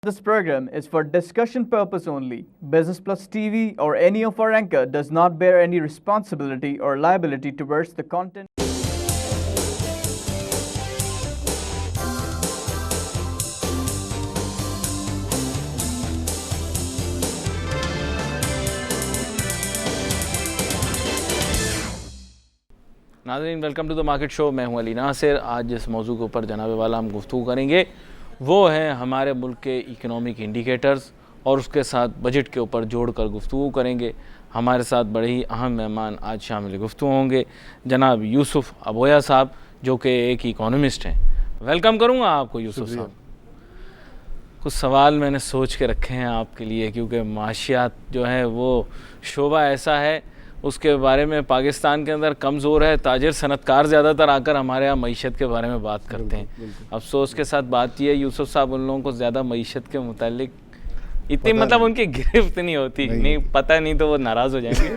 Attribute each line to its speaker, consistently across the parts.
Speaker 1: This program is for discussion purpose only. Business Plus TV or any of our anchor does not bear any responsibility or liability towards the content.
Speaker 2: नाज़रीन, welcome to the market show. मैं हूं अली नासिर। आज जिस मौजू के ऊपर जनाब वाला हम गुफ्तगू करेंगे वो है हमारे मुल्क के इकनॉमिक इंडिकेटर्स और उसके साथ बजट के ऊपर जोड़कर गुफ्तगू करेंगे। हमारे साथ बड़े ही अहम मेहमान आज शामिल गुफ्तगू होंगे, जनाब यूसुफ अबोया साहब, जो कि एक इकोनॉमिस्ट हैं। वेलकम करूँगा आपको यूसुफ साहब। कुछ सवाल मैंने सोच के रखे हैं आपके लिए, क्योंकि माशियात जो है वो शोबा ऐसा है, उसके बारे में पाकिस्तान के अंदर कमज़ोर है। ताजिर सनतकार ज़्यादातर आकर हमारे यहाँ मईशत के बारे में बात करते हैं। अफसोस के साथ बात यह है यूसुफ साहब, उन लोगों को ज़्यादा मईशत के मुतालिक इतनी मतलब उनकी गिरफ्त नहीं होती। नहीं पता नहीं तो वो नाराज़ हो जाएंगे।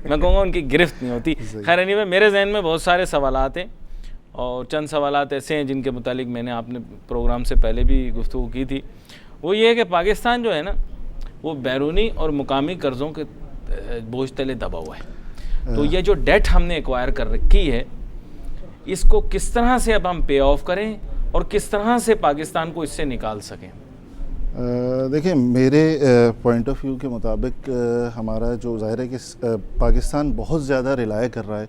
Speaker 2: मैं कहूँगा उनकी गिरफ्त नहीं होती। खैर एनीवे, मेरे जहन में बहुत सारे सवालात हैं और चंद सवालात ऐसे हैं जिनके मुतालिक मैंने आपने प्रोग्राम से पहले भी गुफ्तगू की थी। वो ये है कि पाकिस्तान जो है ना, वो बैरूनी और मुकामी कर्ज़ों के बोझ तले दबा हुआ है। तो ये जो डेट हमने एक्वायर कर रखी है, इसको किस तरह से अब हम पे ऑफ करें और किस तरह से पाकिस्तान को इससे निकाल सकें?
Speaker 3: देखिए, मेरे पॉइंट ऑफ व्यू के मुताबिक हमारा जो ज़ाहिर है कि पाकिस्तान बहुत ज़्यादा रिलाय कर रहा है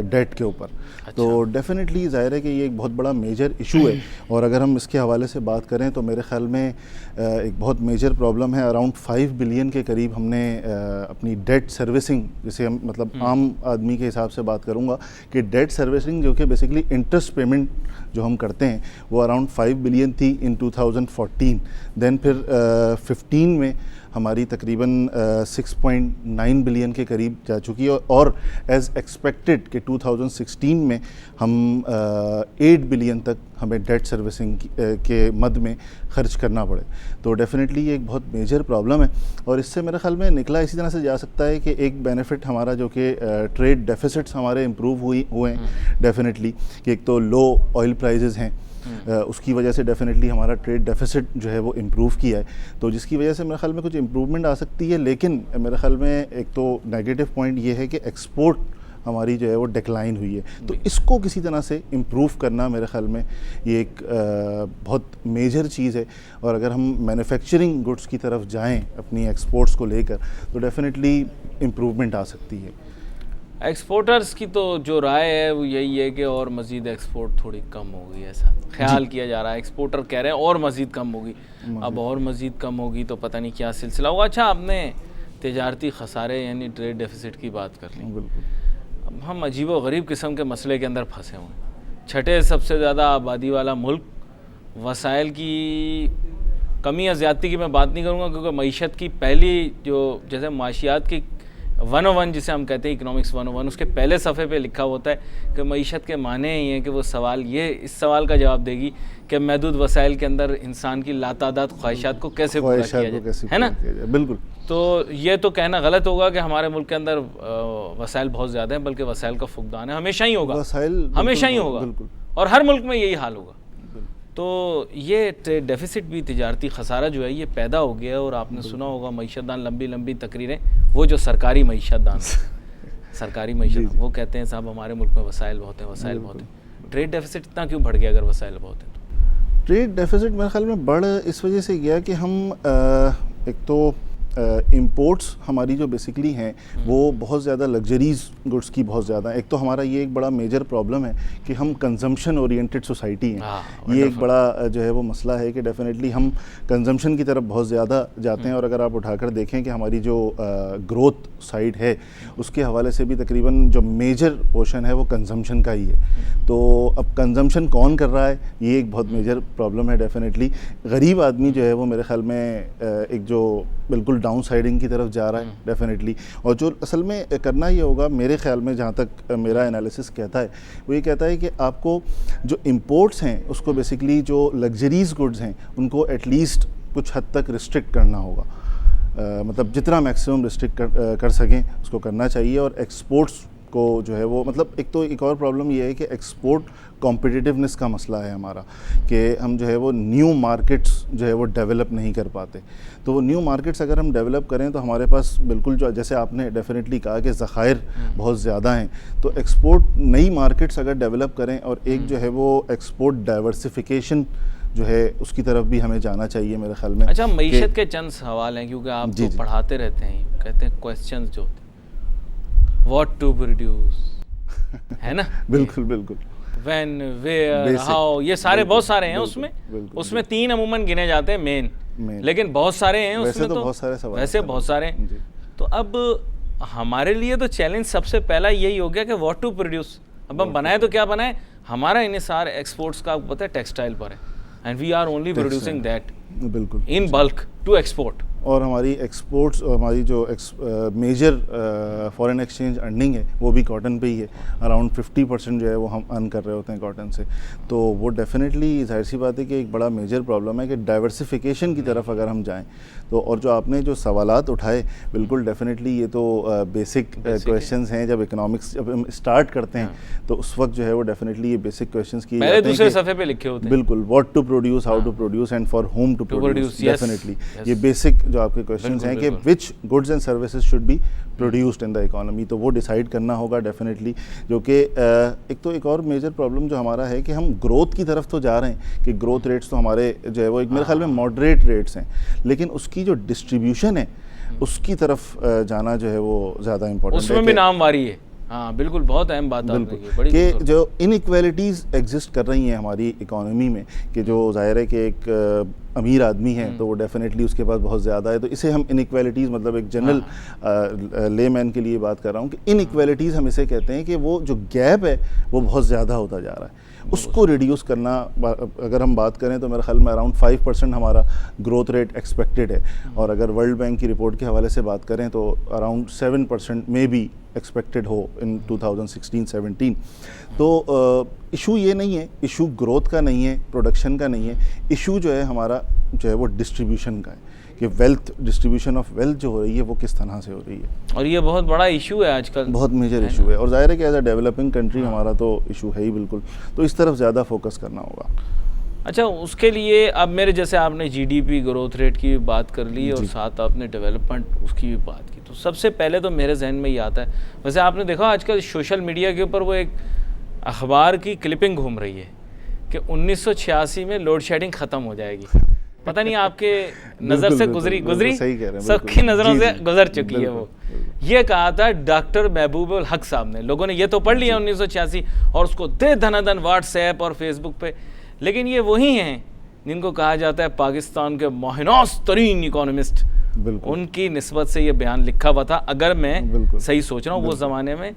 Speaker 3: डेट के ऊपर। अच्छा। तो डेफिनेटली ज़ाहिर है कि ये एक बहुत बड़ा मेजर इशू है और अगर हम इसके हवाले से बात करें तो मेरे ख्याल में एक बहुत मेजर प्रॉब्लम है। अराउंड 5 बिलियन के करीब हमने अपनी डेट सर्विसिंग, जिसे हम मतलब आम आदमी के हिसाब से बात करूँगा कि डेट सर्विसिंग जो कि बेसिकली इंटरेस्ट पेमेंट जो हम करते हैं वो अराउंड 5 बिलियन थी इन 2014। देन फिर 15 में हमारी तकरीबन 6.9 बिलियन के करीब जा चुकी है और एज़ एक्सपेक्टेड कि 2016 में हम 8 बिलियन तक हमें डेट सर्विसिंग के मद में ख़र्च करना पड़े। तो डेफ़िनेटली ये एक बहुत मेजर प्रॉब्लम है और इससे मेरे ख्याल में निकला इसी तरह से जा सकता है कि एक बेनिफिट हमारा जो कि ट्रेड डेफिसिट्स हमारे इम्प्रूव हुए हैं डेफिनेटली, कि एक तो लो ऑयल प्राइजेज़ हैं, उसकी वजह से डेफिनेटली हमारा ट्रेड डेफिसिट जो है वो इम्प्रूव किया है, तो जिसकी वजह से मेरे ख्याल में कुछ इम्प्रूवमेंट आ सकती है। लेकिन मेरे ख्याल में एक तो नेगेटिव पॉइंट ये है कि एक्सपोर्ट हमारी जो है वो डिक्लाइन हुई है। तो इसको किसी तरह से इम्प्रूव करना मेरे ख्याल में ये एक बहुत मेजर चीज़ है और अगर हम मैन्युफैक्चरिंग गुड्स की तरफ जाएं अपनी एक्सपोर्ट्स को लेकर तो डेफिनेटली इम्प्रूवमेंट आ सकती है।
Speaker 2: एक्सपोर्टर्स की तो जो राय है वो यही है कि और मज़ीद एक्सपोर्ट थोड़ी कम होगी, ऐसा ख्याल किया जा रहा है। एक्सपोर्टर कह रहे हैं और मज़ीद कम होगी। अब और मज़ीद कम होगी तो पता नहीं क्या सिलसिला होगा। अच्छा, आपने तिजारती खसारे यानी ट्रेड डेफिसिट की बात कर ली।
Speaker 3: बिल्कुल।
Speaker 2: अब हम अजीब व गरीब किस्म के मसले के अंदर फंसे हुए हैं। छठे सबसे ज़्यादा आबादी वाला मुल्क, वसाइल की कमी या ज़्यादती की मैं बात नहीं करूँगा, क्योंकि मईशत की पहली जो जैसे माशियात की 101 जिसे हम कहते हैं इकोनॉमिक्स 101, उसके पहले सफ़े पे लिखा होता है कि मईशत के माने ही हैं कि वो सवाल ये इस सवाल का जवाब देगी कि महदूद वसाइल के अंदर इंसान की लातादाद ख्वाहिशात को कैसे पूरा किया जाए, है ना?
Speaker 3: बिल्कुल।
Speaker 2: तो ये तो कहना गलत होगा कि हमारे मुल्क के अंदर वसाइल बहुत ज़्यादा हैं, बल्कि वसाइल का फुकदान है, हमेशा ही होगा, हमेशा ही होगा और हर मुल्क में यही हाल होगा। तो ये ट्रेड डेफिसिट भी, तिजारती खसारा जो है ये पैदा हो गया है और आपने सुना होगा मईशतदान लंबी लंबी तकरीरें, वो जो सरकारी मईशतदान सरकारी मईशत, वो कहते हैं साहब हमारे मुल्क में वसाइल बहुत हैं, वसाइल बहुत हैं। ट्रेड डेफिसिट इतना क्यों बढ़ गया अगर वसाइल बहुत हैं तो?
Speaker 3: ट्रेड डेफिसिट मेरे ख्याल में बढ़ इस वजह से गया कि हम एक तो इंपोर्ट्स हमारी जो बेसिकली हैं वो बहुत ज़्यादा लग्जरीज़ गुड्स की बहुत ज़्यादा। एक तो हमारा ये एक बड़ा मेजर प्रॉब्लम है कि हम कंजम्पशन ओरिएंटेड सोसाइटी हैं। ये एक बड़ा जो है वो मसला है कि डेफिनेटली हम कंजम्पशन की तरफ बहुत ज़्यादा जाते हैं और अगर आप उठाकर देखें कि हमारी जो ग्रोथ साइड है उसके हवाले से भी तकरीबन जो मेजर पोर्शन है वो कंजम्पशन का ही है। तो अब कंजम्पशन कौन कर रहा है, ये एक बहुत मेजर प्रॉब्लम है डेफिनेटली। गरीब आदमी जो है वो मेरे ख्याल में एक जो बिल्कुल डाउन साइडिंग की तरफ जा रहा है डेफिनेटली। और जो असल में करना ये होगा मेरे ख्याल में, जहाँ तक मेरा एनालिसिस कहता है, वो ये कहता है कि आपको जो इंपोर्ट्स हैं उसको बेसिकली जो लग्जरीज़ गुड्स हैं उनको एटलीस्ट कुछ हद तक रिस्ट्रिक्ट करना होगा। मतलब जितना मैक्सिमम रिस्ट्रिक्ट कर सकें उसको करना चाहिए और एक्सपोर्ट्स को जो है वो मतलब एक तो एक और प्रॉब्लम ये है कि एक्सपोर्ट कॉम्पिटिटिवनेस का मसला है हमारा, कि हम जो है वो न्यू मार्केट्स जो है वो डेवलप नहीं कर पाते। तो वो न्यू मार्केट्स अगर हम डेवलप करें तो हमारे पास बिल्कुल जो जैसे आपने डेफिनेटली कहा कि ज़खायर बहुत ज़्यादा हैं, तो एक्सपोर्ट नई मार्केट्स अगर डेवलप करें और एक जो है वो एक्सपोर्ट डाइवर्सिफिकेशन जो है उसकी तरफ भी हमें जाना चाहिए मेरे ख्याल में।
Speaker 2: अच्छा, मईशत के चंद सवाल हैं क्योंकि आप तो पढ़ाते रहते हैं, कहते हैं क्वेश्चंस जो होते हैं व्हाट टू प्रोड्यूस, है ना?
Speaker 3: बिल्कुल बिल्कुल,
Speaker 2: व्हेन, वेयर, हाउ, ये सारे बहुत सारे हैं उसमें। उसमें 3 अमूमन गिने जाते हैं मेन, लेकिन बहुत सारे हैं उसमें, तो
Speaker 3: बहुत सारे सवाल,
Speaker 2: वैसे बहुत सारे हैं। तो अब हमारे लिए तो चैलेंज सबसे पहला यही हो गया कि व्हाट टू प्रोड्यूस। अब हम बनाए तो क्या बनाए, हमारा इन्हिसार एक्सपोर्ट्स का पता है टेक्सटाइल पर है, and we are only producing that
Speaker 3: बिल्कुल
Speaker 2: इन बल्क टू एक्सपोर्ट।
Speaker 3: और हमारी एक्सपोर्ट्स और हमारी जो मेजर फॉरेन एक्सचेंज अर्निंग है वो भी कॉटन पे ही है। अराउंड 50% जो है वो हम अर्न कर रहे होते हैं कॉटन से। तो वो डेफिनेटली जाहिर सी बात है कि एक बड़ा मेजर प्रॉब्लम है कि डाइवर्सिफिकेशन की तरफ अगर हम जाएं तो। और जो आपने जो सवालात उठाए, बिल्कुल डेफिनेटली ये तो बेसिक क्वेश्चंस हैं। जब इकोनॉमिक्स जब हम स्टार्ट करते हैं तो उस वक्त जो है वो डेफिनेटली ये बेसिक क्वेश्चंस किए जाते हैं,
Speaker 2: दूसरे सफ़े पे लिखे होते हैं।
Speaker 3: बिल्कुल, what to produce, how to produce and for whom to produce. Definitely ये बेसिक जो आपके क्वेश्चंस हैं कि which goods and services should be produced in the economy, तो वो डिसाइड करना होगा डेफिनेटली। जो कि एक और मेजर प्रॉब्लम जो हमारा है कि हम ग्रोथ की तरफ तो जा रहे हैं कि ग्रोथ रेट्स तो हमारे जो है वो एक मेरे ख्याल में मॉडरेट रेट्स हैं, लेकिन उसकी जो डिस्ट्रीब्यूशन है उसकी तरफ जाना जो है वो ज़्यादा इंपॉर्टेंट है।
Speaker 2: उसमें भी नामवारी है। हाँ बिल्कुल, बहुत अहम बात है
Speaker 3: कि जो इनइक्वालिटीज़ एग्जिस्ट कर रही हैं हमारी इकोनॉमी में, कि जो जाहिर है कि एक अमीर आदमी है तो वो डेफिनेटली उसके पास बहुत ज़्यादा है, तो इसे हम इनइक्वालिटीज़ मतलब एक जनरल लेमैन के लिए बात कर रहा हूँ कि इनइक्वालिटीज़ हम इसे कहते हैं कि वो जो गैप है वो बहुत ज़्यादा होता जा रहा है। उसको रिड्यूस करना, अगर हम बात करें तो मेरे ख्याल में अराउंड 5% हमारा ग्रोथ रेट एक्सपेक्टेड है, और अगर वर्ल्ड बैंक की रिपोर्ट के हवाले से बात करें तो अराउंड 7% में भी एक्सपेक्टेड हो इन 2016-17। तो इशू ये नहीं है, इशू ग्रोथ का नहीं है, प्रोडक्शन का नहीं है, इशू जो है हमारा जो है वो डिस्ट्रीब्यूशन का है कि वेल्थ, डिस्ट्रीब्यूशन ऑफ वेल्थ जो हो रही है वो किस तरह से हो रही है।
Speaker 2: और ये बहुत बड़ा इशू है आजकल, बहुत
Speaker 3: मेजर इशू है, और जाहिर है कि एज अ डेवलपिंग कंट्री हमारा तो इशू है ही बिल्कुल, तो इस तरफ ज़्यादा फोकस करना होगा।
Speaker 2: अच्छा, उसके लिए अब मेरे जैसे आपने जीडीपी ग्रोथ रेट की बात कर ली और साथ आपने डेवलपमेंट उसकी भी बात की, तो सबसे पहले तो मेरे जहन में ये आता है, वैसे आपने देखा आजकल सोशल मीडिया के ऊपर वो एक अखबार की क्लिपिंग घूम रही है कि 1986 में लोड शेडिंग ख़त्म हो जाएगी। पता नहीं आपके नज़र से गुजरी सबकी नज़रों से गुजर चुकी है वो। ये कहा था डॉक्टर महबूबुल हक साहब ने, लोगों ने ये तो पढ़ लिया 1986 और उसको दे धनाधन व्हाट्सएप और फेसबुक पे, लेकिन ये वही हैं जिनको कहा जाता है पाकिस्तान के मोहनास तरीन इकोनॉमिस्ट, उनकी निस्बत से ये बयान लिखा हुआ था। अगर मैं सही सोच रहा हूँ वो ज़माने में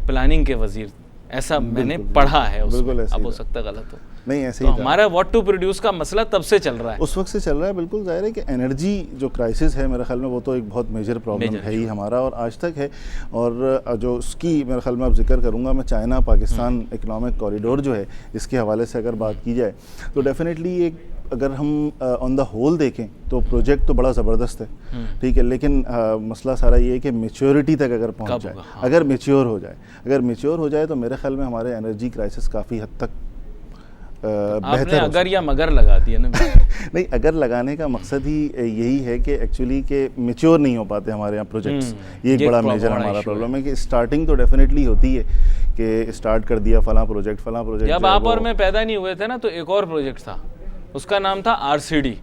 Speaker 2: प्लानिंग के वजीर, ऐसा मैंने पढ़ा है उसमें, अब हो सकता गलत हो।
Speaker 3: नहीं, ऐसे
Speaker 2: तो
Speaker 3: ही
Speaker 2: हमारा व्हाट टू प्रोड्यूस का मसला तब से चल रहा है,
Speaker 3: उस वक्त से चल रहा है। बिल्कुल जाहिर है कि एनर्जी जो क्राइसिस है मेरे ख्याल में वो तो एक बहुत मेजर प्रॉब्लम है ही हमारा, और आज तक है। और जो उसकी मेरे ख्याल में अब जिक्र करूँगा मैं, चाइना पाकिस्तान इकनॉमिक कॉरिडोर जो है इसके हवाले से अगर बात की जाए तो डेफिनेटली एक, अगर हम ऑन द होल देखें तो प्रोजेक्ट तो बड़ा ज़बरदस्त है, ठीक है, लेकिन मसला सारा ये है कि मेच्योरिटी तक अगर पहुंच जाए, अगर मेच्योर हो जाए तो मेरे ख्याल में हमारे एनर्जी क्राइसिस काफ़ी हद तक
Speaker 2: आपने अगर या मगर लगा दिया ना
Speaker 3: नहीं, अगर लगाने का मकसद ही यही है कि एक्चुअली के मेच्योर नहीं हो पाते हमारे यहाँ प्रोजेक्ट्स। ये एक बड़ा मेजर हमारा प्रॉब्लम है कि स्टार्टिंग तो डेफिनेटली होती है कि स्टार्ट कर दिया फला प्रोजेक्ट।
Speaker 2: जब आप और मैं पैदा नहीं हुए थे ना तो एक और प्रोजेक्ट था, उसका नाम था आरसीडी,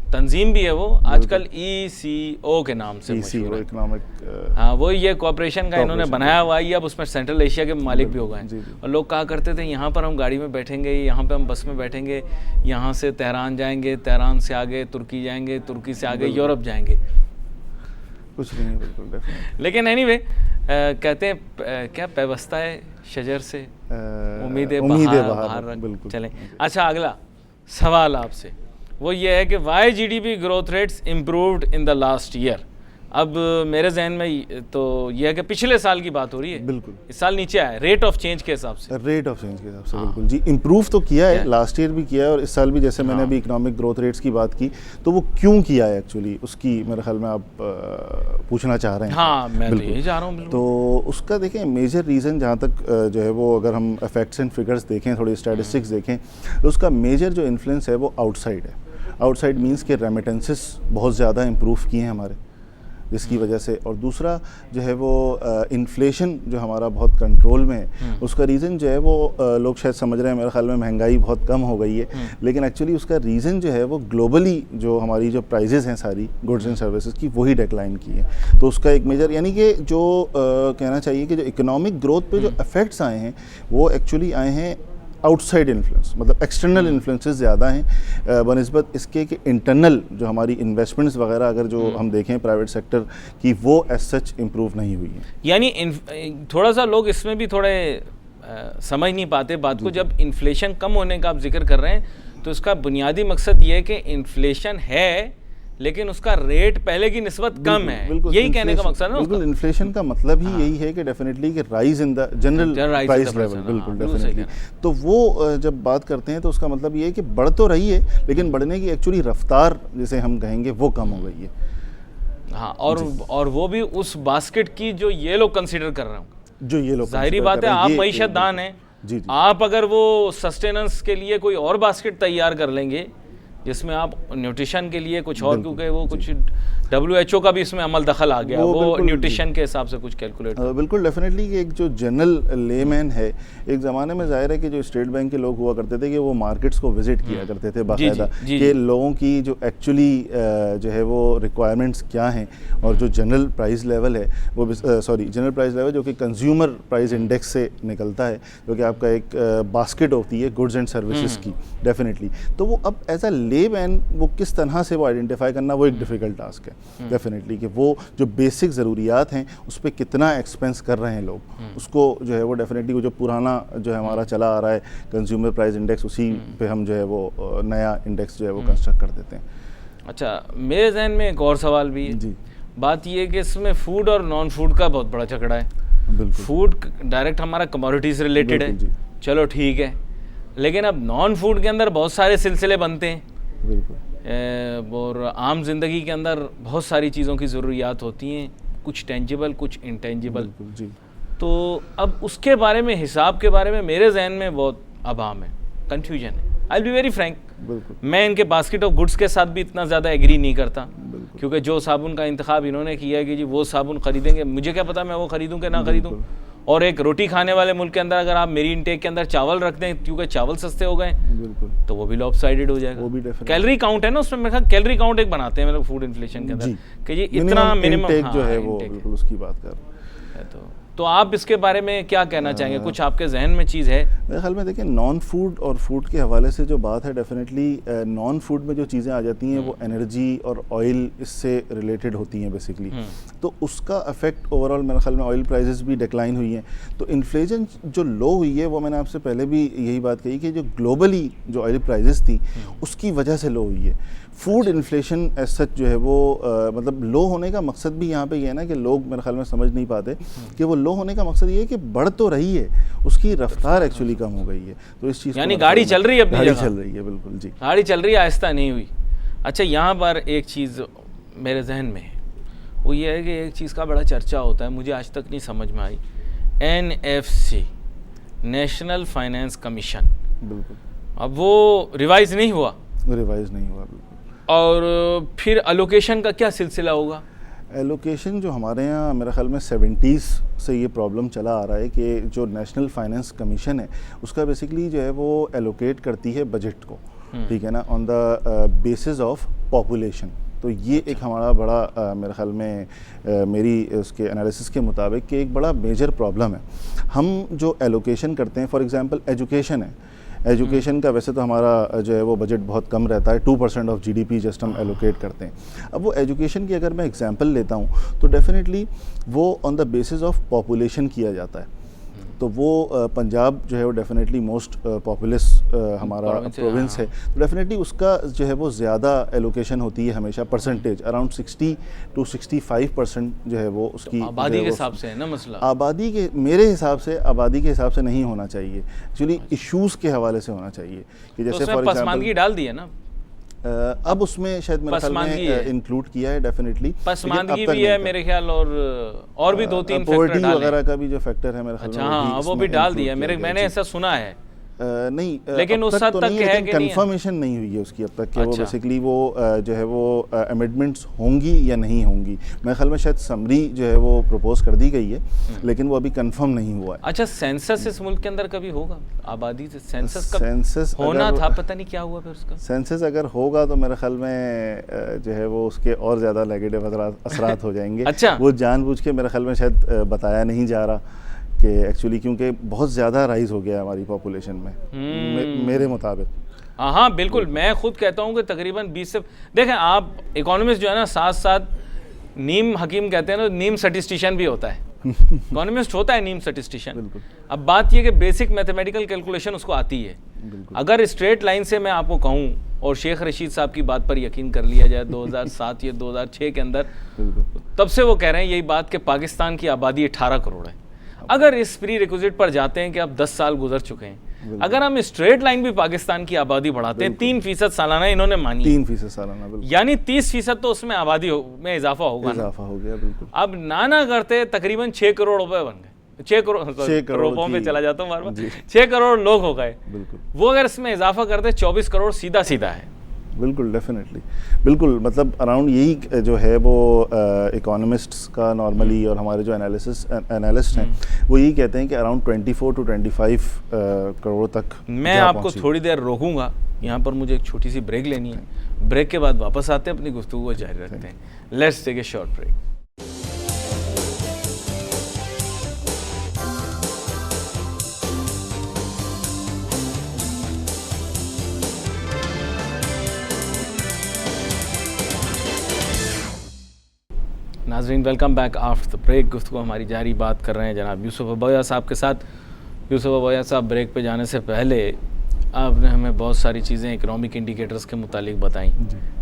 Speaker 2: तंजीम भी है वो आजकल ECO के नाम से मशहूर है, इकोनॉमिक, हाँ वो ये कॉर्पोरेशन का इन्होंने बनाया हुआ है। अब उसमें सेंट्रल एशिया के मालिक भी हो गए हैं। और लोग कहा करते थे यहाँ पर हम गाड़ी में बैठेंगे, यहाँ पे हम बस में बैठेंगे, यहाँ से तेहरान जाएंगे, तेहरान से आगे तुर्की जाएंगे, तुर्की से आगे यूरोप जाएंगे,
Speaker 3: कुछ नहीं है बिल्कुल।
Speaker 2: लेकिन एनीवे कहते हैं क्या पैवस्ता है शजर से उम्मीदें बाहर चलें। अच्छा, अगला सवाल आपसे वो ये है कि why GDP growth rates improved in the last year. अब मेरे जहन में तो ये है कि पिछले साल की बात हो रही है,
Speaker 3: बिल्कुल
Speaker 2: इस साल नीचे आया रेट ऑफ चेंज के हिसाब से।
Speaker 3: रेट ऑफ चेंज के हिसाब से बिल्कुल जी, इम्प्रूव तो किया है, लास्ट ईयर भी किया है और इस साल भी। जैसे मैंने अभी इकोनॉमिक ग्रोथ रेट्स की बात की, तो वो क्यों किया है एक्चुअली, उसकी मेरे ख्याल में आप पूछना चाह रहे हैं।
Speaker 2: हाँ, मैं तो यही चाह रहा हूँ।
Speaker 3: तो उसका देखें मेजर रीज़न जहाँ तक जो है वो, अगर हम फैक्ट्स एंड फिगर्स देखें, थोड़ी स्टैटिस्टिक्स देखें, तो उसका मेजर जो इन्फ्लुएंस है वो आउटसाइड है। आउटसाइड मींस के रेमिटेंसेस बहुत ज़्यादा इम्प्रूव किए हैं हमारे, जिसकी वजह से। और दूसरा जो है वो इन्फ्लेशन जो हमारा बहुत कंट्रोल में है, उसका रीज़न जो है वो लोग शायद समझ रहे हैं मेरे ख्याल में महंगाई बहुत कम हो गई है, लेकिन एक्चुअली उसका रीज़न जो है वो ग्लोबली जो हमारी जो प्राइजेज़ हैं सारी गुड्स एंड सर्विसेज की, वही डिक्लाइन की है। तो उसका एक मेजर, यानी कि जो कहना चाहिए कि जो इकोनॉमिक ग्रोथ पे जो इफ़ेक्ट्स आए हैं वो एक्चुअली आए हैं आउटसाइड इन्फ्लुएंस, मतलब एक्सटर्नल इन्फ्लुएंसेस ज़्यादा हैं बनिस्बत इसके कि इंटरनल जो हमारी इन्वेस्टमेंट्स वगैरह अगर जो हम देखें प्राइवेट सेक्टर की, वो एज सच इम्प्रूव नहीं हुई है।
Speaker 2: यानी थोड़ा सा लोग इसमें भी थोड़े समझ नहीं पाते बात को। जब इन्फ्लेशन कम होने का आप जिक्र कर रहे हैं तो इसका बुनियादी मकसद ये है कि इन्फ्लेशन है लेकिन उसका रेट पहले की निस्बत कम है, यही कहने का मकसद है।
Speaker 3: बिल्कुल, इन्फ्लेशन का मतलब ही यही है कि डेफिनेटली कि rise in the general price level, बिल्कुल डेफिनेटली। तो वो जब बात करते हैं तो उसका मतलब ये है कि बढ़ तो रही है लेकिन बढ़ने की एक्चुअली रफ्तार जिसे हम कहेंगे वो कम हो गई है।
Speaker 2: हाँ, और वो भी उस बास्केट की जो ये लोग कंसिडर कर रहे हो,
Speaker 3: जो ये लोग,
Speaker 2: जाहिर बात है आप मईशत दान है, आप अगर वो सस्टेनेंस के लिए कोई और बास्केट तैयार कर लेंगे जिसमें आप न्यूट्रिशन के लिए कुछ और, क्योंकि वो कुछ WHO का भी इसमें अमल दखल आ गया, वो न्यूट्रिशन के हिसाब से कुछ कैलकुलेट।
Speaker 3: बिल्कुल डेफिनेटली कि एक जो जनरल लेमैन है, एक ज़माने में जाहिर है कि जो स्टेट बैंक के लोग हुआ करते थे कि वो मार्केट्स को विजिट किया करते थे बाकायदा, कि लोगों की जो एक्चुअली जो है वो रिक्वायरमेंट्स क्या हैं, और जो जनरल प्राइस लेवल है वो जनरल प्राइस लेवल जो कि कंज्यूमर प्राइस इंडेक्स से निकलता है, जो कि आपका एक बास्केट होती है गुड्स एंड सर्विसेज की डेफिनेटली। तो वो अब एज अ लेमैन वो किस तरह से वो आइडेंटिफाई करना, वो एक डिफ़िकल्ट टास्क है डेफिनेटली, कि वो जो बेसिक ज़रूरियात हैं उस पर कितना एक्सपेंस कर रहे हैं लोग, उसको जो है वो डेफिनेटली जो पुराना जो है हमारा चला आ रहा है कंज्यूमर प्राइस इंडेक्स, उसी पे हम जो है वो नया इंडेक्स जो है वो कंस्ट्रक्ट कर देते हैं।
Speaker 2: अच्छा, मेरे जहन में एक और सवाल भी है जी। बात ये है कि इसमें फूड और नॉन फूड का बहुत बड़ा झगड़ा है। बिल्कुल, फूड डायरेक्ट हमारा कमोडिटीज़ रिलेटेड है, चलो ठीक है, लेकिन अब नॉन फूड के अंदर बहुत सारे सिलसिले बनते हैं। बिल्कुल, और आम जिंदगी के अंदर बहुत सारी चीज़ों की ज़रूरियात होती हैं, कुछ टेंजिबल कुछ इंटेंजिबल जी। तो अब उसके बारे में, हिसाब के बारे में मेरे जहन में बहुत अभाम है, कंफ्यूजन है। I will be very Frank, मैं इनके बास्केट ऑफ गुड्स के साथ भी इतना ज़्यादा एग्री नहीं करता, क्योंकि जो साबुन का इंतखाब इन्होंने किया है कि जी वो साबुन ख़रीदेंगे, मुझे क्या पता मैं वो ख़रीदूँ कि ना ख़रीदूँ। और एक रोटी खाने वाले मुल्क के अंदर अगर आप मेरी इंटेक के अंदर चावल रख दें क्योंकि चावल सस्ते हो गए, बिल्कुल, तो वो भी लॉपसाइडेड हो जाएगा। वो भी कैलोरी काउंट है ना उसमें, मेरे ख्याल कैलोरी काउंट एक बनाते हैं मतलब फूड इन्फ्लेशन के अंदर कि ये इतना मिनिमम जो है वो, बिल्कुल उसकी बात कर रहे हैं। तो आप इसके बारे में क्या कहना चाहेंगे, कुछ आपके जहन में चीज़ है?
Speaker 3: मेरे ख्याल में देखिए, नॉन फूड और फूड के हवाले से जो बात है, डेफिनेटली नॉन फूड में जो चीज़ें आ जाती हैं वो एनर्जी और ऑयल इससे रिलेटेड होती हैं बेसिकली, तो उसका इफेक्ट ओवरऑल मेरे ख्याल में ऑयल प्राइसेस भी डिक्लाइन हुई हैं। तो इन्फ्लेशन जो लो हुई है वो मैंने आपसे पहले भी यही बात कही कि जो ग्लोबली जो ऑयल प्राइसेस थी उसकी वजह से लो हुई है। फूड इन्फ्लेशन एज सच जो है वो मतलब लो होने का मकसद भी यहाँ पे ये है ना कि लोग मेरे ख्याल में समझ नहीं पाते कि वो लो होने का मकसद ये है कि बढ़ तो रही है, उसकी रफ्तार एक्चुअली कम हो गई है। तो इस चीज़,
Speaker 2: यानी गाड़ी चल रही है, अपनी
Speaker 3: गाड़ी चल रही है, बिल्कुल जी,
Speaker 2: गाड़ी चल रही है, आहिस्ता नहीं हुई। अच्छा, यहाँ पर एक चीज़ मेरे जहन में है, वो ये है कि एक चीज़ का बड़ा चर्चा होता है, मुझे आज तक नहीं समझ में आई, NFC नेशनल फाइनेंस कमीशन, बिल्कुल, अब वो रिवाइज नहीं हुआ, बिल्कुल। और फिर एलोकेशन का क्या सिलसिला होगा?
Speaker 3: एलोकेशन जो हमारे यहाँ मेरे ख्याल में 70s से ये प्रॉब्लम चला आ रहा है कि जो नेशनल फाइनेंस कमीशन है उसका बेसिकली जो है वो एलोकेट करती है बजट को, ठीक है ना, on the basis of population. तो ये एक हमारा बड़ा मेरे ख्याल में मेरी उसके एनालिसिस के मुताबिक कि एक बड़ा मेजर प्रॉब्लम है। हम जो एलोकेशन करते हैं, फॉर एग्जांपल एजुकेशन है, एजुकेशन का वैसे तो हमारा जो है वो बजट बहुत कम रहता है, 2% ऑफ GDP जस्ट हम एलोकेट करते हैं। अब वो एजुकेशन की अगर मैं एग्जांपल लेता हूँ तो डेफिनेटली वो on the basis of population किया जाता है। तो वो पंजाब जो है वो डेफिनेटली मोस्ट पॉपुलस हमारा प्रोविंस है, तो डेफिनेटली उसका जो है वो ज़्यादा एलोकेशन होती है हमेशा, परसेंटेज अराउंड 60 to 65% जो है वो उसकी
Speaker 2: आबादी के हिसाब से है ना मसला।
Speaker 3: आबादी के मेरे हिसाब से आबादी के हिसाब से नहीं होना चाहिए, एक्चुअली इश्यूज़ के हवाले से होना चाहिए कि जैसे फॉर एग्जांपल
Speaker 2: पसमानगी डाल दी है ना,
Speaker 3: अब उसमें शायद मेरे ख्याल में इंक्लूड किया है डेफिनेटली,
Speaker 2: पसमानगी भी है मेरे ख्याल, और भी 2-3 फैक्टर डाले
Speaker 3: वगैरह का भी जो फैक्टर है मेरे ख्याल में,
Speaker 2: हाँ वो भी डाल दिया मैंने ऐसा सुना है।
Speaker 3: नहीं,
Speaker 2: लेकिन उस हद तक है कि
Speaker 3: कंफर्मेशन नहीं हुई है उसकी अब तक कि वो बेसिकली वो जो है वो अमेंडमेंट्स होंगी या नहीं होंगी। मेरे ख्याल में शायद समरी जो है वो प्रपोज कर दी गई है, लेकिन वो अभी कंफर्म नहीं हुआ है।
Speaker 2: अच्छा, सेंसस इस मुल्क के अंदर कभी होगा? आबादी से सेंसस होना था, पता नहीं क्या हुआ फिर उसका।
Speaker 3: सेंसस अगर होगा तो मेरे ख्याल में जो है वो उसके और ज़्यादा नेगेटिव असरात हो जाएंगे।
Speaker 2: अच्छा,
Speaker 3: वो जानबूझ के मेरे ख्याल में शायद बताया नहीं जा रहा कि एक्चुअली क्योंकि बहुत ज़्यादा राइज हो गया है हमारी पॉपुलेशन में मेरे मुताबिक।
Speaker 2: हाँ बिल्कुल, मैं खुद कहता हूँ कि तकरीबन 20 से, देखें आप इकोनॉमिस्ट जो है ना, साथ साथ नीम हकीम कहते हैं ना, नीम स्टैटिस्टिशियन भी होता है। इकोनॉमिस्ट होता है नीम स्टैटिस्टिशियन। अब बात यह कि बेसिक मैथमेटिकल कैलकुलेशन उसको आती है। अगर स्ट्रेट लाइन से मैं आपको कहूँ, और शेख रशीद साहब की बात पर यकीन कर लिया जाए 2007 या 2006 के अंदर, तब से वो कह रहे हैं यही बात कि पाकिस्तान की आबादी 18 करोड़ है। अगर इस प्री रिक्विजिट पर जाते हैं कि अब 10 साल गुजर चुके हैं, अगर हम स्ट्रेट लाइन भी पाकिस्तान की आबादी बढ़ाते हैं 3% सालाना, इन्होंने मानी
Speaker 3: 3% सालाना,
Speaker 2: यानी 30% तो उसमें आबादी में इजाफा होगा,
Speaker 3: इजाफा हो गया बिल्कुल।
Speaker 2: अब ना करते तकरीबन 6 करोड़ रुपए बन गए, 6 करोड़ रुपयों में चला जाता हूँ बार बार, 6 करोड़ लोग हो गए। वो अगर इसमें इजाफा करते 24 करोड़ सीधा सीधा है।
Speaker 3: बिल्कुल डेफिनेटली, बिल्कुल, मतलब अराउंड यही जो है वो इकोनॉमिस्ट्स का नॉर्मली और हमारे जो एनालिस्ट हैं वो यही कहते हैं कि अराउंड 24 to 25 करोड़ तक।
Speaker 2: मैं आपको थोड़ी देर रोकूंगा, यहाँ पर मुझे एक छोटी सी ब्रेक लेनी है। ब्रेक के बाद वापस आते हैं, अपनी गुफ्तगू को जारी रखते हैं। Let's take a short break. नाज़रीन, welcome back after the break. गुफ्तगू हमारी जारी, बात कर रहे हैं जनाब यूसुफ अबोया साहब के साथ। यूसुफ अबोया साहब, ब्रेक पे जाने से पहले आपने हमें बहुत सारी चीज़ें इकनॉमिक इंडिकेटर्स के मुतालिक बताई,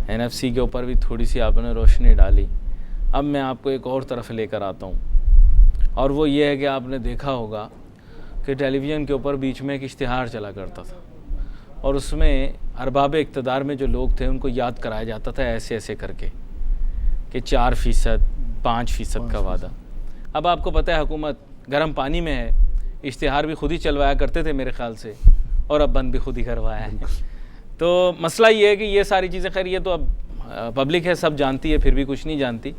Speaker 2: NFC के ऊपर भी थोड़ी सी आपने रोशनी डाली। अब मैं आपको एक और तरफ लेकर आता हूँ, और वो ये है कि आपने देखा होगा कि टेलीविज़न के ऊपर बीच में एक इश्तिहार चला करता था, और उसमें अरबाब इक़्तिदार में जो लोग थे उनको याद कराया जाता था ऐसे ऐसे करके कि 4%, 5% का वादा। अब आपको पता है हुकूमत गर्म पानी में है, इश्तिहार भी खुद ही चलवाया करते थे मेरे ख़्याल से, और अब बंद भी खुद ही करवाया है। तो मसला ये है कि ये सारी चीज़ें, खैर ये तो अब पब्लिक है, सब जानती है, फिर भी कुछ नहीं जानती।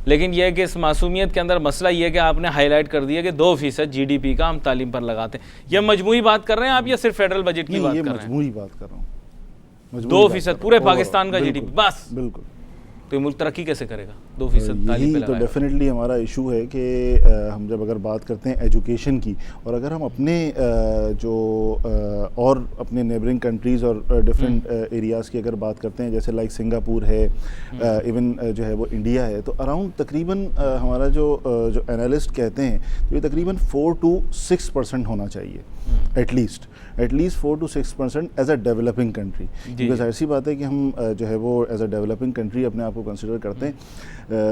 Speaker 2: लेकिन यह है कि इस मासूमियत के अंदर मसला ये है कि आपने हाईलाइट कर दिया कि 2% GDP का हम तालीम पर लगाते हैं। यह मजमूई बात कर रहे हैं आप या सिर्फ फेडरल बजट की बात कर रहे हैं?
Speaker 3: मजमूई बात कर रहा हूँ।
Speaker 2: 2% पूरे पाकिस्तान का GDP बस।
Speaker 3: बिल्कुल।
Speaker 2: तो मुल्क तरक्की कैसे करेगा? 2%
Speaker 3: यही तो डेफिनेटली हमारा इशू है कि हम जब अगर बात करते हैं एजुकेशन की, और अगर हम अपने जो और अपने नेबरिंग कंट्रीज़ और डिफरेंट एरियाज़ की अगर बात करते हैं, जैसे लाइक सिंगापुर है, इवन जो है वो इंडिया है, तो अराउंड तकरीबन हमारा जो एनालिस्ट कहते हैं तो ये तकरीबन 4 to 6% होना चाहिए, at least 4 to 6% as a developing country. Because ऐसी बात है कि हम जो है वो एज अ डेवलपिंग कंट्री अपने आप को कंसिडर करते हैं,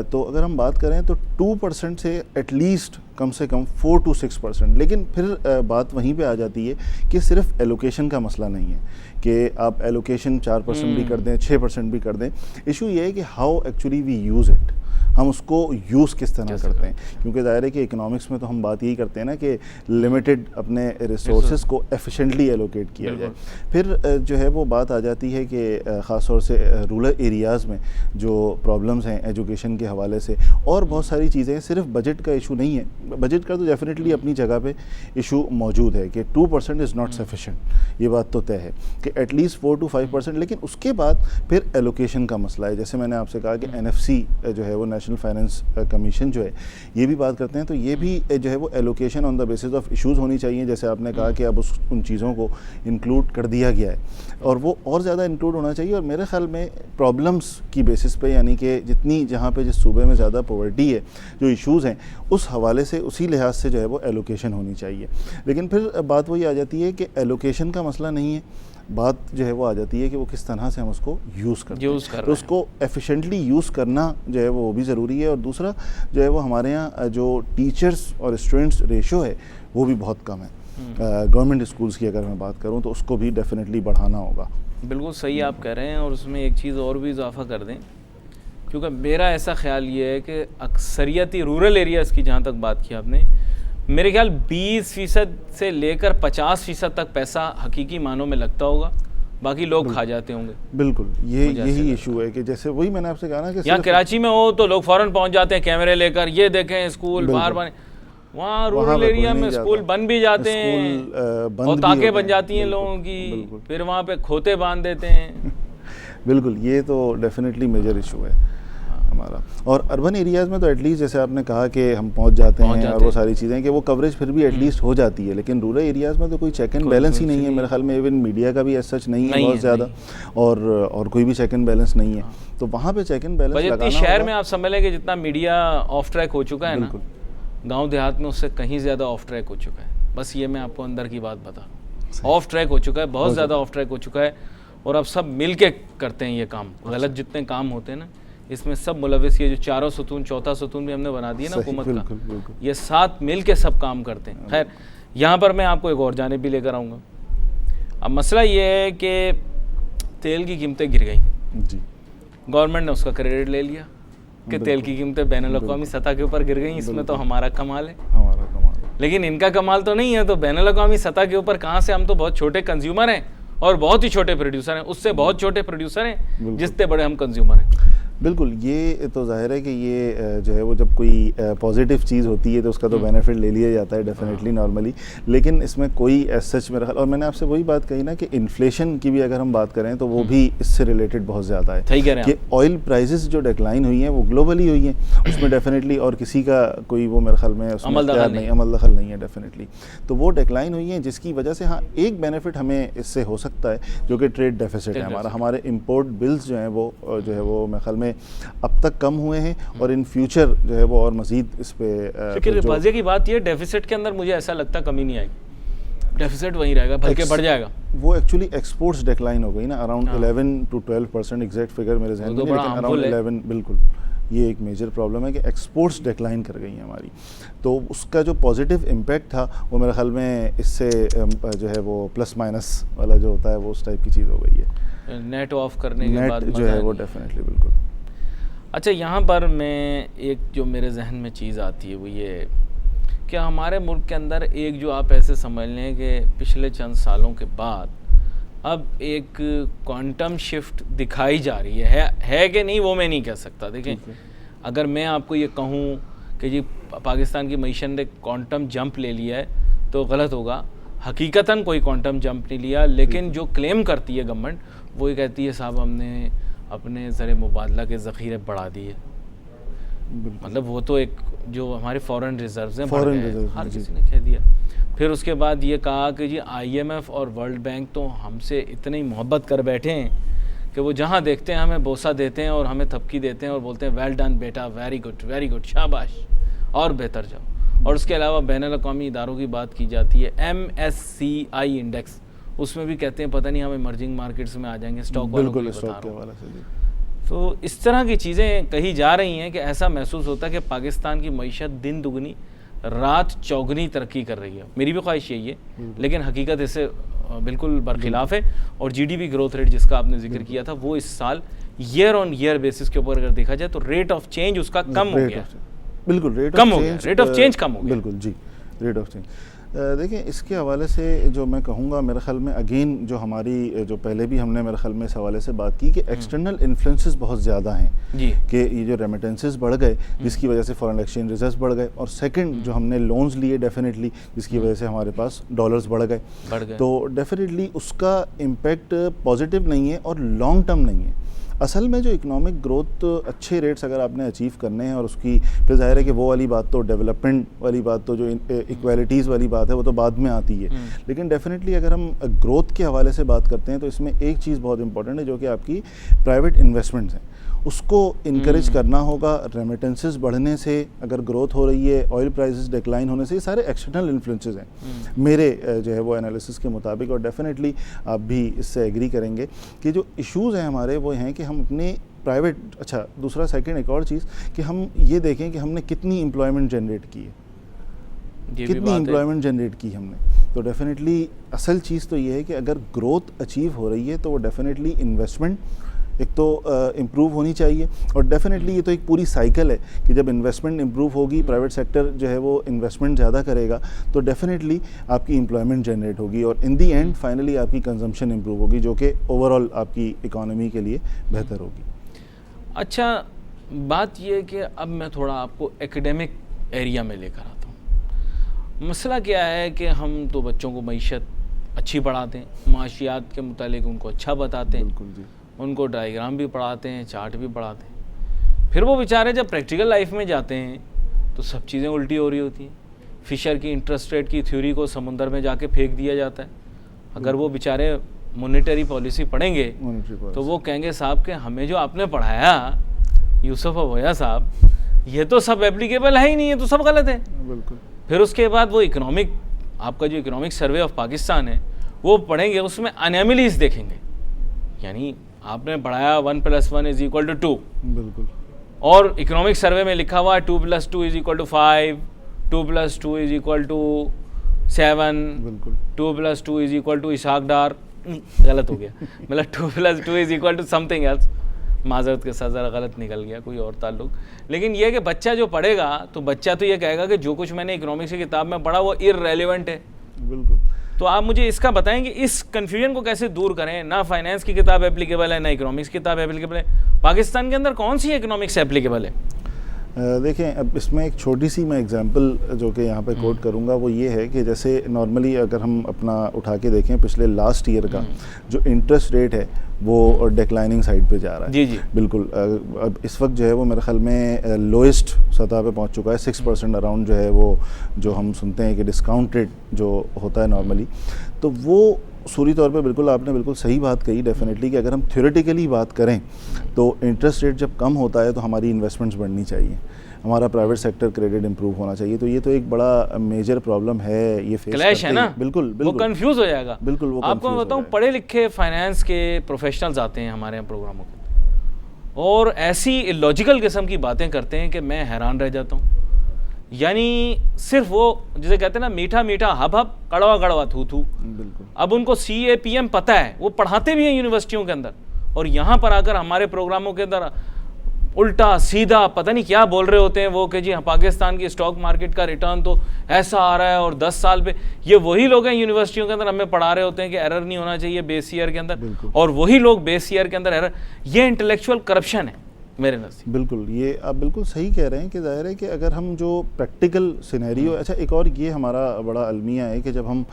Speaker 3: तो अगर हम बात करें तो 2% से एटलीस्ट कम से कम 4 to 6%। लेकिन फिर बात वहीं पे आ जाती है कि सिर्फ एलोकेशन का मसला नहीं है कि आप एलोकेशन 4% भी कर दें, 6% भी कर दें। इशू ये है कि how actually we use it, हम उसको यूज़ किस तरह करते हैं, क्योंकि ज़ाहिर है कि इकोनॉमिक्स में तो हम बात यही करते हैं ना कि लिमिटेड अपने रिसोर्सेज को एफिशिएंटली एलोकेट किया जाए। फिर जो है वो बात आ जाती है कि ख़ास तौर से रूरल एरियाज़ में जो प्रॉब्लम्स हैं एजुकेशन के हवाले से, और बहुत सारी चीज़ें, सिर्फ बजट का इशू नहीं है। बजट का तो डेफिनेटली अपनी जगह पे इशू मौजूद है कि 2% इज़ नॉट सफिशेंट, ये बात तो तय है कि एटलीस्ट 4 to 5%। लेकिन उसके बाद फिर एलोकेशन का मसला है। जैसे मैंने आपसे कहा कि NFC जो है वो नेशनल फाइनेंस कमीशन जो है ये भी बात करते हैं, तो ये भी जो है वो allocation on the basis of issues होनी चाहिए। जैसे आपने कहा कि अब उन चीज़ों को इंक्लूड कर दिया गया है और वो और ज़्यादा इंक्लूड होना चाहिए। और मेरे ख्याल में प्रॉब्लम्स की बेसिस पे, यानी कि जितनी जहाँ पे जिस सूबे में ज़्यादा पॉवर्टी है, जो इश्यूज़ हैं, उस हवाले से उसी लिहाज से जो है वो एलोकेशन होनी चाहिए। लेकिन फिर बात वही आ जाती है कि एलोकेशन का मसला नहीं है, बात जो है वो आ जाती है कि वो किस तरह से हम उसको यूज़ करते हैं। तो उसको एफिशिएंटली यूज़ करना जो है वो भी ज़रूरी है। और दूसरा जो है वो हमारे यहाँ जो टीचर्स और स्टूडेंट्स रेशो है वो भी बहुत कम है। गवर्नमेंट स्कूल्स की अगर मैं बात करूँ तो उसको भी डेफिनेटली बढ़ाना होगा।
Speaker 2: बिल्कुल सही आप कह रहे हैं। और उसमें एक चीज़ और भी इजाफा कर दें, क्योंकि मेरा ऐसा ख्याल ये है कि अक्सरियती रूरल एरियाज़ की जहाँ तक बात की आपने, मेरे ख्याल 20% से लेकर 50% तक पैसा हकीकी मानों में लगता होगा, बाकी लोग खा जाते होंगे।
Speaker 3: बिल्कुल यही इशू है कि जैसे वही मैंने आपसे कहा ना कि
Speaker 2: यहाँ कराची में हो तो लोग फ़ौरन पहुँच जाते हैं कैमरे लेकर, ये देखें स्कूल बाहर बने, वहाँ रूरल एरिया में स्कूल बन भी जाते हैं और ताके बन जाती हैं लोगों की, फिर वहाँ पे खोते बांध देते हैं।
Speaker 3: बिल्कुल, ये तो डेफिनेटली मेजर इशू है हमारा। और अर्बन एरियाज़ में तो एटलीस्ट जैसे आपने कहा कि हम पहुंच जाते हैं और वो सारी चीज़ें कि वो कवरेज फिर भी एटलीस्ट हो जाती है, लेकिन रूरल एरियाज़ में तो कोई चेक एंड बैलेंस ही नहीं है मेरे ख्याल में। इवन मीडिया का भी ऐसा सच नहीं है बहुत ज़्यादा, और कोई भी चेक एंड बैलेंस नहीं है। तो वहाँ पे चेक एंड बैलेंस लगाना
Speaker 2: शहर में आप समझ लें कि जितना मीडिया ऑफ ट्रैक हो चुका है ना, गाँव देहात में उससे कहीं ज़्यादा ऑफ ट्रैक हो चुका है। बस ये मैं आपको अंदर की बात बता, ऑफ ट्रैक हो चुका है, बहुत ज़्यादा ऑफ ट्रैक हो चुका है। और अब सब मिल के करते हैं ये काम। गलत जितने काम होते हैं ना, इसमें सब मुलविस, ये जो चारों सतून, चौथा सतून भी हमने बना दिया ना हुकूमत का, ये साथ मिल के सब काम करते हैं। खैर, यहाँ पर मैं आपको एक और जानिब भी लेकर आऊँगा। अब मसला ये है कि तेल की कीमतें गिर गई जी, गवर्नमेंट ने उसका क्रेडिट ले लिया कि तेल की कीमतें बैनुल-अक़वामी सतह के ऊपर गिर गई, इसमें तो हमारा कमाल है, हमारा कमाल। लेकिन इनका कमाल तो नहीं है। तो बैनुल-अक़वामी सतह के ऊपर कहाँ से? हम तो बहुत छोटे कंज्यूमर हैं और बहुत ही छोटे प्रोड्यूसर हैं, उससे बहुत छोटे प्रोड्यूसर हैं जिससे बड़े हम कंज्यूमर हैं।
Speaker 3: बिल्कुल, ये तो जाहिर है कि ये जो है वो जब कोई पॉजिटिव चीज़ होती है तो उसका तो बेनिफिट ले लिया जाता है डेफिनेटली नॉर्मली, लेकिन इसमें कोई एज सच मेरा ख्याल। और मैंने आपसे वही बात कही ना कि इन्फ्लेशन की भी अगर हम बात करें तो वो भी इससे रिलेटेड बहुत ज़्यादा है।
Speaker 2: सही कह रहे हैं
Speaker 3: कि ऑयल प्राइसेस जो डिक्लाइन हुई हैं वो ग्लोबली हुई हैं, उसमें डेफिनेटली और किसी का कोई वो मेरे ख्याल में उसमें अमल दखल नहीं है डेफिनेटली। तो वो डिक्लाइन हुई हैं जिसकी वजह से हाँ एक बेनिफिट हमें इससे हो सकता है जो कि ट्रेड डेफिसिट है हमारा। हमारे इम्पोर्ट बिल्स जो हैं वो जो है वो मेरे ख्याल में अब तक कम हुए हैं और इन फ्यूचर जो है वो और मज़ीद इस पे
Speaker 2: मजे की बात ये डेफिसिट के अंदर मुझे ऐसा लगता कमी नहीं आएगी, डेफिसिट वहीं रहेगा बल्कि बढ़ जाएगा।
Speaker 3: वो एक्चुअली एक्सपोर्ट्स डिक्लाइन हो गई ना, अराउंड 11 to 12% एग्जैक्ट फिगर मेरे जहन में, लेकिन अराउंड 11 बिल्कुल ये एक मेजर प्रॉब्लम है कि एक्सपोर्ट्स डिक्लाइन कर गई हैं हमारी। तो उसका जो पॉजिटिव इम्पैक्ट था वो मेरे ख्याल में इससे जो है वो प्लस माइनस वाला जो होता है वो उस टाइप की चीज़ हो गई है।
Speaker 2: नेट ऑफ करने के बाद
Speaker 3: जो है वो डेफिनेटली बिल्कुल।
Speaker 2: अच्छा, यहाँ पर मैं एक जो मेरे जहन में चीज़ आती है वो ये कि हमारे मुल्क के अंदर एक जो आप ऐसे समझ लें कि पिछले चंद सालों के बाद अब एक क्वांटम शिफ्ट दिखाई जा रही है कि नहीं वो मैं नहीं कह सकता। देखें, अगर मैं आपको ये कहूँ कि जी पाकिस्तान की मईशत ने क्वांटम जंप ले लिया है तो गलत होगा। हकीकतन कोई क्वांटम जंप नहीं लिया, लेकिन जो क्लेम करती है गवर्नमेंट वो ये कहती है साहब हमने अपने ज़र मुबादला के ज़ख़ीरे बढ़ा दिए। मतलब वो तो एक जो हमारे फॉरेन रिजर्व्स हैं हर किसी ने कह दिया। फिर उसके बाद ये कहा कि जी IMF और वर्ल्ड बैंक तो हमसे इतनी मोहब्बत कर बैठे हैं कि वो जहाँ देखते हैं हमें बोसा देते हैं और हमें थपकी देते हैं और बोलते हैं वेल डन बेटा, वेरी गुड, शाबाश, और बेहतर जाओ। और उसके अलावा बैनुल-अक़वामी इदारों की बात की जाती है, MSCI इंडेक्स, उसमें भी कहते हैं पता नहीं हम इमर्जिंग मार्केट्स में आ जाएंगे, स्टॉक वालों को बता रहा हूं। तो इस तरह की चीज़ें कही जा रही हैं कि ऐसा महसूस होता है कि पाकिस्तान की मईशत दिन दुगनी रात चौगनी तरक्की कर रही है। मेरी भी ख्वाहिश यही है, लेकिन हकीकत इससे बिल्कुल बरखिलाफ़ है। और GDP ग्रोथ रेट जिसका आपने जिक्र किया था वो इस साल ईयर ऑन ईयर बेसिस के ऊपर अगर देखा जाए तो रेट ऑफ चेंज उसका कम हो गया।
Speaker 3: बिल्कुल, रेट
Speaker 2: ऑफ चेंज कम हो गया।
Speaker 3: बिल्कुल जी, रेट ऑफ चेंज। देखिए, इसके हवाले से जो मैं कहूँगा मेरे ख्याल में अगेन जो हमारी जो पहले भी हमने मेरे ख्याल में इस हवाले से बात की कि एक्सटर्नल इन्फ्लुएंसेस बहुत ज़्यादा हैं जी, कि ये जो रेमिटेंसेस बढ़ गए जिसकी वजह से फॉरेन एक्सचेंज रिजर्व्स बढ़ गए, और सेकंड जो हमने लोन्स लिए डेफिनेटली जिसकी वजह से हमारे पास डॉलर्स बढ़ गए। तो डेफिनेटली उसका इम्पैक्ट पॉजिटिव नहीं है और लॉन्ग टर्म नहीं है। असल में जो इकोनॉमिक ग्रोथ अच्छे रेट्स अगर आपने अचीव करने हैं और उसकी फिर जाहिर है कि वो वाली बात तो डेवलपमेंट वाली बात तो जो इक्वालिटीज़ वाली बात है वो तो बाद में आती है, लेकिन डेफिनेटली अगर हम ग्रोथ के हवाले से बात करते हैं तो इसमें एक चीज़ बहुत इंपॉर्टेंट है जो कि आपकी प्राइवेट इन्वेस्टमेंट्स हैं, उसको इनकरेज करना होगा। रेमिटेंसेस बढ़ने से अगर ग्रोथ हो रही है, ऑयल प्राइसेस डिक्लाइन होने से, ये सारे एक्सटर्नल इन्फ्लुएंसेस हैं मेरे जो है वो एनालिसिस के मुताबिक, और डेफिनेटली आप भी इससे एग्री करेंगे कि जो इश्यूज़ हैं हमारे वो हैं कि हम अपने प्राइवेट, अच्छा दूसरा सेकंड एक और चीज़ कि हम ये देखें कि हमने कितनी एम्प्लॉयमेंट जनरेट की है, कितनी एम्प्लॉयमेंट जनरेट की हमने। तो डेफिनेटली असल चीज़ तो ये है कि अगर ग्रोथ अचीव हो रही है तो वो डेफिनेटली इन्वेस्टमेंट एक तो इम्प्रूव होनी चाहिए, और डेफिनेटली ये तो एक पूरी साइकिल है कि जब इन्वेस्टमेंट इम्प्रूव होगी, प्राइवेट सेक्टर जो है वो इन्वेस्टमेंट ज़्यादा करेगा तो डेफिनेटली आपकी एम्प्लॉयमेंट जनरेट होगी, और इन दी एंड फाइनली आपकी कंजम्पशन इम्प्रूव होगी जो कि ओवरऑल आपकी इकोनॉमी के लिए बेहतर होगी।
Speaker 2: अच्छा, बात ये है कि अब मैं थोड़ा आपको एकेडमिक एरिया में लेकर आता हूँ। मसला क्या है कि हम तो बच्चों को मईशत अच्छी पढ़ाते हैं, माशियात के मुतालिक उनको अच्छा बताते हैं,
Speaker 3: बिल्कुल जी,
Speaker 2: उनको डायग्राम भी पढ़ाते हैं, चार्ट भी पढ़ाते हैं, फिर वो बेचारे जब प्रैक्टिकल लाइफ में जाते हैं तो सब चीज़ें उल्टी हो रही होती हैं। फिशर की इंटरेस्ट रेट की थ्योरी को समुंदर में जाके फेंक दिया जाता है। अगर वो बेचारे मॉनेटरी पॉलिसी पढ़ेंगे तो वो कहेंगे साहब कि हमें जो आपने पढ़ाया यूसुफ अबोया साहब, ये तो सब एप्लीकेबल है ही नहीं, है तो सब गलत है।
Speaker 3: बिल्कुल।
Speaker 2: फिर उसके बाद वो इकोनॉमिक, आपका जो इकोनॉमिक सर्वे ऑफ पाकिस्तान है वो पढ़ेंगे, उसमें अनोमलीज देखेंगे, यानी आपने पढ़ाया 1 + 1 = 2, बिल्कुल, और इकोनॉमिक सर्वे में लिखा हुआ है 2 + 2 = 5, 2 + 2 = 7, बिल्कुल, 2 + 2 = इशाक डार, गलत हो गया, मतलब 2 + 2 = समथिंग एल्स, माजरत के साथ ज़रा गलत निकल गया, कोई और ताल्लुक। लेकिन ये कि बच्चा जो पढ़ेगा तो बच्चा तो ये कहेगा कि जो कुछ मैंने इकोनॉमिक्स की किताब में पढ़ा वो इररेलेवेंट है।
Speaker 3: बिल्कुल।
Speaker 2: तो आप मुझे इसका बताएं कि इस कन्फ्यूजन को कैसे दूर करें। ना फाइनेंस की किताब एप्लीकेबल है, ना इकोनॉमिक्स की किताब एप्लीकेबल है, पाकिस्तान के अंदर कौन सी इकोनॉमिक्स एप्लीकेबल है?
Speaker 3: देखें, अब इसमें एक छोटी सी मैं एग्जांपल जो कि यहाँ पे कोट करूँगा वो ये है कि जैसे नॉर्मली अगर हम अपना उठा के देखें पिछले लास्ट ईयर का जो इंटरेस्ट रेट है वो डिक्लाइनिंग साइड पे जा रहा है।
Speaker 2: जी जी,
Speaker 3: बिल्कुल। अब इस वक्त जो है वो मेरे ख्याल में लोएस्ट सतह पे पहुँच चुका है, 6% अराउंड जो है वो, जो हम सुनते हैं कि डिस्काउंट रेट जो होता है नॉर्मली, तो वो सूरी तौर पे बिल्कुल आपने बिल्कुल सही बात कही डेफिनेटली कि अगर हम थ्योरेटिकली बात करें तो इंटरेस्ट रेट जब कम होता है तो हमारी इन्वेस्टमेंट्स बढ़नी चाहिए, हमारा प्राइवेट सेक्टर क्रेडिट इंप्रूव होना चाहिए। तो ये तो एक बड़ा मेजर प्रॉब्लम है, ये फेस
Speaker 2: क्लैश है ना।
Speaker 3: बिल्कुल,
Speaker 2: वो कंफ्यूज हो जाएगा।
Speaker 3: बिल्कुल, वो
Speaker 2: आपको मैं बताऊं, पढ़े लिखे फाइनेंस के प्रोफेशनल्स आते हैं हमारे यहाँ प्रोग्रामों के और ऐसी इलॉजिकल किस्म की बातें करते हैं कि मैं हैरान रह जाता हूँ। यानी सिर्फ वो जिसे कहते हैं ना, मीठा मीठा हब हब, कड़वा कड़वा थू थू।
Speaker 3: बिल्कुल।
Speaker 2: अब उनको CAPM पता है, वो पढ़ाते भी हैं यूनिवर्सिटियों के अंदर, और यहाँ पर आकर हमारे प्रोग्रामों के अंदर उल्टा सीधा पता नहीं क्या बोल रहे होते हैं वो कि जी हाँ पाकिस्तान की स्टॉक मार्केट का रिटर्न तो ऐसा आ रहा है और 10 साल पे। ये वही लोग हैं यूनिवर्सिटियों के अंदर हमें पढ़ा रहे होते हैं कि एरर नहीं होना चाहिए बेस ईयर के अंदर, और वही लोग बेस ईयर के अंदर एरर। ये इंटेलेक्चुअल करप्शन है मेरे नज़र।
Speaker 3: बिल्कुल, ये आप बिल्कुल सही कह रहे हैं कि जाहिर है कि अगर हम जो प्रैक्टिकल सिनेरियो, अच्छा एक और ये हमारा बड़ा अलमिया है कि जब हम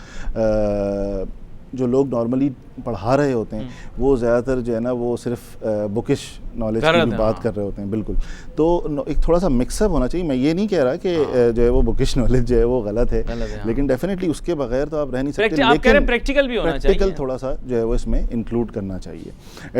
Speaker 3: जो लोग नॉर्मली पढ़ा रहे होते हैं वो ज़्यादातर जो है ना वो सिर्फ बुकिश नॉलेज की बात कर रहे होते हैं। बिल्कुल, तो एक थोड़ा सा मिक्सअप होना चाहिए। मैं ये नहीं कह रहा कि जो है वो बुकिश नॉलेज जो है वो गलत है, लेकिन डेफिनेटली उसके बगैर तो आप रह नहीं सकते।
Speaker 2: लेकिन प्रैक्टिकल भी होना चाहिए,
Speaker 3: प्रैक्टिकल थोड़ा सा जो है वो इसमें इंक्लूड करना चाहिए।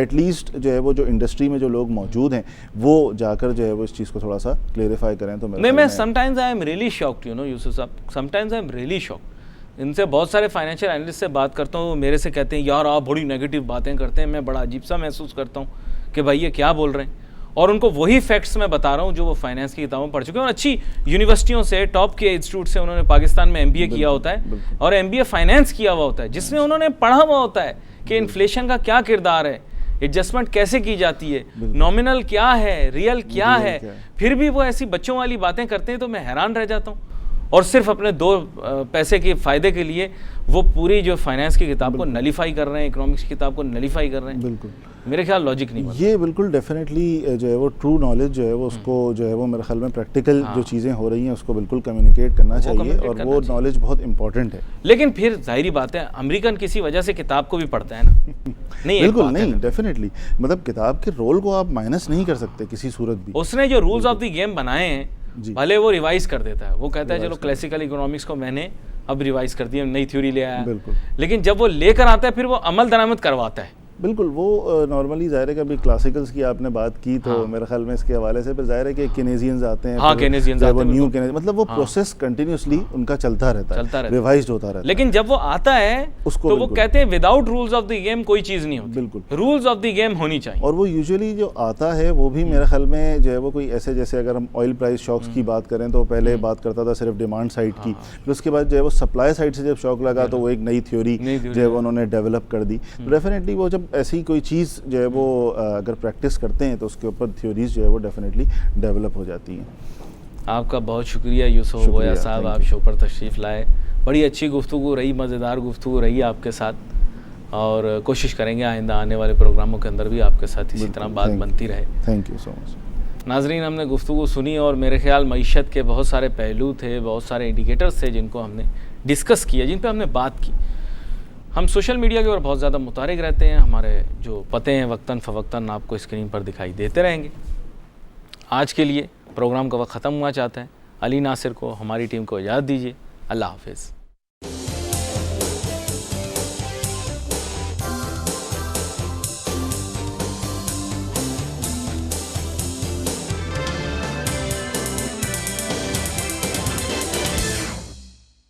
Speaker 3: एटलीस्ट जो है वो जो इंडस्ट्री में जो लोग मौजूद हैं वो जाकर जो है वो इस चीज़ को थोड़ा सा क्लेरिफाई करें। तो
Speaker 2: मैं sometimes I am really shocked, you know Yusuf sahab, sometimes I am really shocked. इनसे बहुत सारे फाइनेंशियल एनालिस्ट से बात करता हूँ, मेरे से कहते हैं यार आप बड़ी नेगेटिव बातें करते हैं। मैं बड़ा अजीब सा महसूस करता हूँ कि भाई ये क्या बोल रहे हैं, और उनको वही फैक्ट्स मैं बता रहा हूँ जो वो फाइनेंस की किताबों में पढ़ चुके हैं, और अच्छी यूनिवर्सिटियों से, टॉप के इंस्टीट्यूट से उन्होंने पाकिस्तान में MBA किया होता है और MBA फाइनेंस किया हुआ होता है, जिसमें उन्होंने पढ़ा हुआ होता है कि इन्फ्लेशन का क्या किरदार है, एडजस्टमेंट कैसे की जाती है, नॉमिनल क्या है, रियल क्या है। फिर भी वो ऐसी बच्चों वाली बातें करते हैं तो मैं हैरान रह जाता हूँ। और सिर्फ अपने 2 पैसे के फ़ायदे के लिए वो पूरी जो फाइनेंस की किताब को नलीफाई कर रहे हैं, इकोनॉमिक्स की किताब को नलीफाई कर रहे हैं।
Speaker 3: बिल्कुल,
Speaker 2: मेरे ख्याल लॉजिक नहीं बनता।
Speaker 3: ये बिल्कुल डेफिनेटली जो है वो ट्रू नॉलेज जो है वो उसको जो है वो मेरे ख्याल में प्रैक्टिकल जो चीज़ें हो रही हैं उसको बिल्कुल कम्युनिकेट करना चाहिए, और वो नॉलेज बहुत इंपॉर्टेंट है।
Speaker 2: लेकिन फिर जाहिर बात है अमेरिकन किसी वजह से किताब को भी पढ़ता है ना। नहीं,
Speaker 3: बिल्कुल नहीं, डेफिनेटली मतलब किताब के रोल को आप माइनस नहीं कर सकते किसी सूरत भी।
Speaker 2: उसने जो रूल्स ऑफ द गेम बनाए हैं भले वो रिवाइज कर देता है, वो कहता है चलो क्लासिकल इकोनॉमिक्स को मैंने अब रिवाइज कर दिया, नई थ्योरी ले आया,
Speaker 3: बिल्कुल,
Speaker 2: लेकिन जब वो लेकर आता है फिर वो अमल दरामद करवाता है।
Speaker 3: बिल्कुल, वो नॉर्मली ज़ाहिर है कि अभी क्लासिकल्स की आपने बात की तो मेरे ख्याल में इसके हवाले से फिर ज़ाहिर है कि केनेजियंस आते हैं,
Speaker 2: केनेजियंस
Speaker 3: आते हैं, वो न्यू मतलब वो प्रोसेस कंटिन्यूसली उनका चलता रहता है, रिवाइज्ड होता रहता है।
Speaker 2: लेकिन जब वो आता है तो वो कहते हैं without rules of the game कोई चीज़ नहीं होती,
Speaker 3: बिल्कुल
Speaker 2: रूल्स ऑफ द गेम होनी चाहिए।
Speaker 3: और वो यूजुअली जो आता है वो भी मेरे ख्याल में जो है वो कोई ऐसे, जैसे अगर हम ऑयल प्राइस शॉक्स की बात करें तो पहले बात करता था सिर्फ डिमांड साइड की, फिर उसके बाद जो है वो सप्लाई साइड से जब शॉक लगा तो वो एक नई थ्योरी जो है वो उन्होंने डेवलप कर दी। डेफिनेटली वो जब ऐसी कोई चीज़ जो है वो अगर प्रैक्टिस करते हैं तो उसके ऊपर थ्योरीज जो है वो डेफिनेटली डेवलप हो जाती हैं।
Speaker 2: आपका बहुत शुक्रिया यूसुफ बोया साहब, आप शो पर तशरीफ़ लाए। बड़ी अच्छी गुफ्तगू रही, मज़ेदार गुफ्तगू रही आपके साथ, और कोशिश करेंगे आइंदा आने वाले प्रोग्रामों के अंदर भी आपके साथ इसी तरह बात बनती रहे।
Speaker 3: Thank you so much.
Speaker 2: नाजरीन, हमने गुफ्तगू सुनी और मेरे ख्याल मईशत के बहुत सारे पहलू थे, बहुत सारे इंडिकेटर्स थे जिनको हमने डिस्कस किया, जिन पर हमने बात की। हम सोशल मीडिया के ऊपर बहुत ज़्यादा मुतारिक रहते हैं, हमारे जो पते हैं वक्तन फ़वक्तन आपको स्क्रीन पर दिखाई देते रहेंगे। आज के लिए प्रोग्राम का वक्त ख़त्म हुआ चाहता है। अली नासिर को, हमारी टीम को इजाज़त दीजिए। अल्लाह हाफ़िज़।